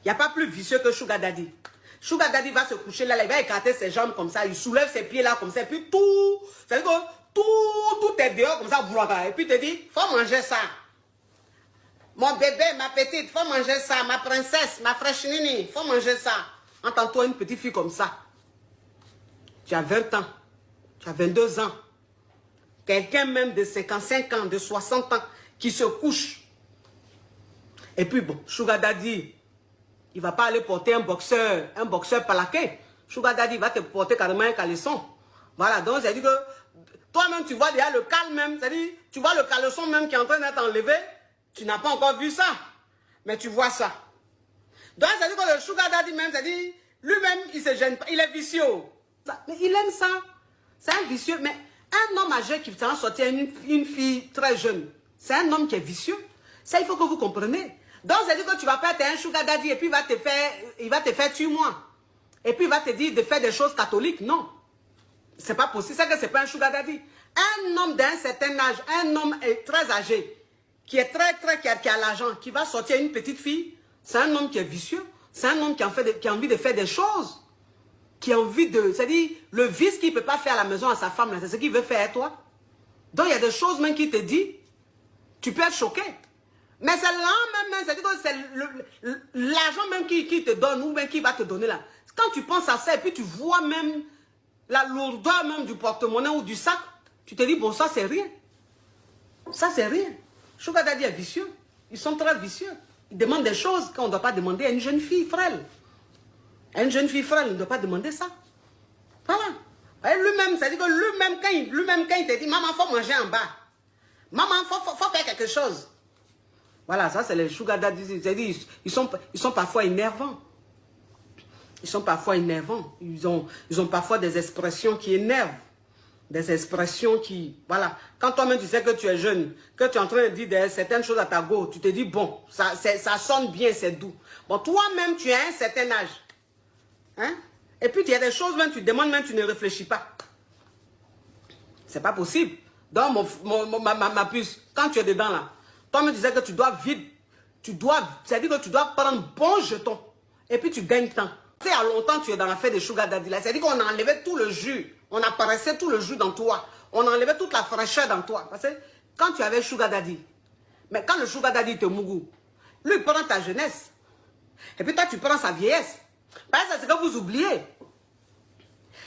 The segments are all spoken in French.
Il n'y a pas plus vicieux que Sugar Daddy. Sugar Daddy va se coucher là, il va écarter ses jambes comme ça, il soulève ses pieds là comme ça, et puis tout, c'est-à-dire que tout est dehors comme ça, et puis il te dit, faut manger ça. Mon bébé, ma petite, faut manger ça. Ma princesse, ma fraîche nini, faut manger ça. Entends-toi une petite fille comme ça. Tu as 20 ans, tu as 22 ans. Quelqu'un même de 55 ans, de 60 ans, qui se couche. Et puis bon, Sugar Daddy, il ne va pas aller porter un boxeur palaqué. Sugar Daddy va te porter carrément un caleçon. Voilà, donc ça dit que toi-même, tu vois déjà le calme même, c'est-à-dire, tu vois le caleçon même qui est en train d'être enlevé, tu n'as pas encore vu ça, mais tu vois ça. Donc ça dit que le Sugar Daddy même, c'est-à-dire, lui-même, il ne se gêne pas, il est vicieux. Mais il aime ça, c'est un vicieux, mais un homme âgé qui va sortir une fille très jeune, c'est un homme qui est vicieux. Ça, il faut que vous compreniez. Donc, ça dit que tu vas pas être un Sugar Daddy et puis il va te faire tue-moi. Et puis il va te dire de faire des choses catholiques. Non. C'est pas possible. C'est que c'est pas un Sugar Daddy. Un homme d'un certain âge, un homme très âgé, qui est qui a l'argent, qui va sortir une petite fille, c'est un homme qui est vicieux. C'est un homme qui a envie de faire des choses. Qui a envie de... C'est-à-dire, le vice qu'il ne peut pas faire à la maison à sa femme, c'est ce qu'il veut faire à toi. Donc, il y a des choses même qu'il te dit, tu peux être choqué. Mais c'est là même, c'est-à-dire que c'est l'argent même qu'il te donne ou même qu'il va te donner là. Quand tu penses à ça et puis tu vois même la lourdeur même du porte-monnaie ou du sac, tu te dis, bon, ça c'est rien. Ça c'est rien. Sugar Daddy est vicieux. Ils sont très vicieux. Ils demandent des choses qu'on ne doit pas demander à une jeune fille frêle. À une jeune fille frêle, ne doit pas demander ça. Voilà. Lui-même, c'est-à-dire que lui-même quand il te dit, maman, il faut manger en bas. Maman, il faut faire quelque chose. Voilà, ça c'est les Sugar Daddy. C'est-à-dire, ils sont parfois énervants. Ils sont parfois énervants. Ils ont parfois des expressions qui énervent. Des expressions qui... Voilà. Quand toi-même tu sais que tu es jeune, que tu es en train de dire certaines choses à ta go, tu te dis, bon, ça sonne bien, c'est doux. Bon, toi-même, tu as un certain âge. Hein? Et puis, il y a des choses, même tu demandes, même tu ne réfléchis pas. C'est pas possible. Donc, ma puce, quand tu es dedans là, toi-même tu sais que tu dois vite, c'est-à-dire que tu dois prendre bon jeton. Et puis, tu gagnes temps. Tu sais, il y a longtemps, tu es dans l'affaire de Sugar Daddy là. C'est-à-dire qu'on a enlevé tout le jus. On a paraissé tout le jus dans toi. On a enlevé toute la fraîcheur dans toi. Parce que quand tu avais Sugar Daddy, mais quand le Sugar Daddy te mougou, lui, il prend ta jeunesse. Et puis toi, tu prends sa vieillesse. Parce que c'est ce que vous oubliez.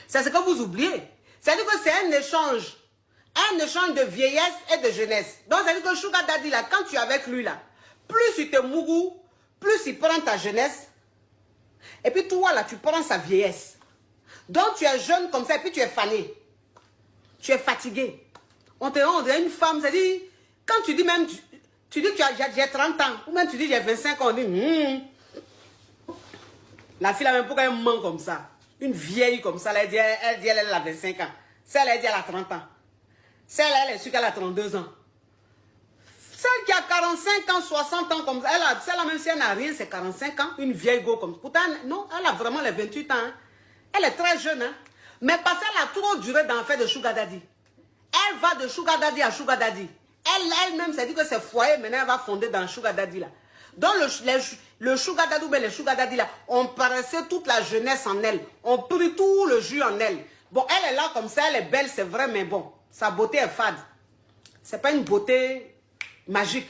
C'est ce que vous oubliez. C'est-à-dire que c'est un échange. Un échange de vieillesse et de jeunesse. Donc, c'est-à-dire que Sugar Daddy, là, quand tu es avec lui, là, plus il te mougou, plus il prend ta jeunesse. Et puis toi, là, tu prends sa vieillesse. Donc, tu es jeune comme ça, et puis tu es fané. Tu es fatigué. On te rend une femme, c'est-à-dire, quand tu dis même, tu dis que j'ai 30 ans, ou même tu dis j'ai 25 ans, on dit, La fille, là, même pourquoi elle ment comme ça? Une vieille comme ça, elle dit elle a 25 ans. Celle, elle dit elle a 30 ans. Celle, elle est sûre qu'elle a 32 ans. Celle qui a 45 ans, 60 ans comme ça, celle-là, même si elle n'a rien, c'est 45 ans, une vieille go comme ça. Pourtant, non, elle a vraiment les 28 ans. Hein. Elle est très jeune. Hein. Mais parce qu'elle a trop duré dans l'affaire de Sugar Daddy. Elle va de Sugar Daddy à Sugar Daddy. Elle-même, ça dit que c'est foyer, maintenant, elle va fonder dans Sugar Daddy là. Donc, le Sugar Daddy, mais les Sugar Daddy là, on paraissait toute la jeunesse en elle. On prit tout le jus en elle. Bon, elle est là comme ça, elle est belle, c'est vrai, mais bon, sa beauté est fade. C'est pas une beauté magique.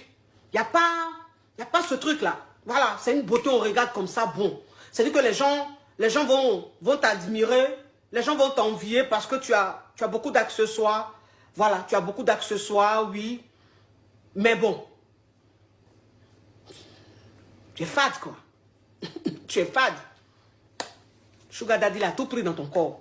Il n'y a pas ce truc-là. Voilà, c'est une beauté, on regarde comme ça, bon. C'est-à-dire que les gens vont t'admirer, les gens vont t'envier parce que tu as beaucoup d'accessoires. Voilà, tu as beaucoup d'accessoires, oui. Mais bon, tu es fade, quoi. Tu es fade. Sugar Daddy, il a tout pris dans ton corps.